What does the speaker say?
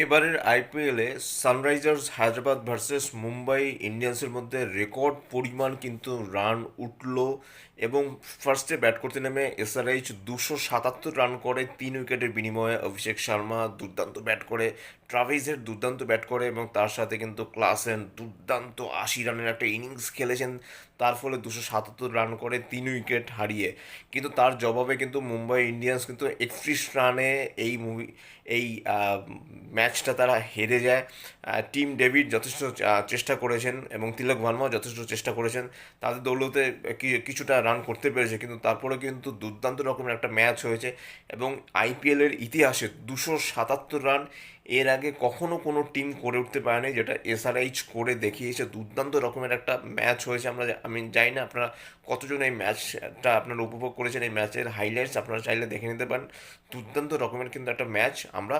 এবারের আইপিএলে Sunrisers Hyderabad versus Mumbai ইন্ডিয়ান্সের মধ্যে রেকর্ড পরিমাণ কিন্তু রান উঠল। এবং ফার্স্টে ব্যাট করতে নেমে এসআরএইচ 277 রান করে 3 উইকেটের বিনিময়ে। অভিষেক শর্মা দুর্দান্ত ব্যাট করে, ট্রাভিসের দুর্দান্ত ব্যাট করে, এবং তার সাথে কিন্তু ক্লাসেন দুর্দান্ত 80 রানের একটা ইনিংস খেলেছেন। তার ফলে 277 রান করে 3 উইকেট হারিয়ে। কিন্তু তার জবাবে কিন্তু মুম্বাই ইন্ডিয়ান্স কিন্তু 31 রানে এই ম্যাচটা তারা হেরে যায়। টিম ডেভিড যথেষ্ট চেষ্টা করেছেন এবং তিলক ভার্মাও যথেষ্ট চেষ্টা করেছেন, তাদের দৌলতে কিছুটা রান করতে পেরেছে, কিন্তু তারপরে কিন্তু দুর্দান্ত রকমের একটা ম্যাচ হয়েছে। এবং আইপিএলের ইতিহাসে 277 রান এর আগে কখনো কোনো টিম করে উঠতে পারেনি, যেটা এসআরএইচ করে দেখিয়েছে। দুর্দান্ত রকমের একটা ম্যাচ হয়েছে। আমি জানি না আপনারা কতজন এই ম্যাচটা আপনারা উপভোগ করেছেন। এই ম্যাচের হাইলাইটস আপনারা চাইলে দেখে নিতে পারেন। দুর্দান্ত রকমের কিন্তু একটা ম্যাচ আমরা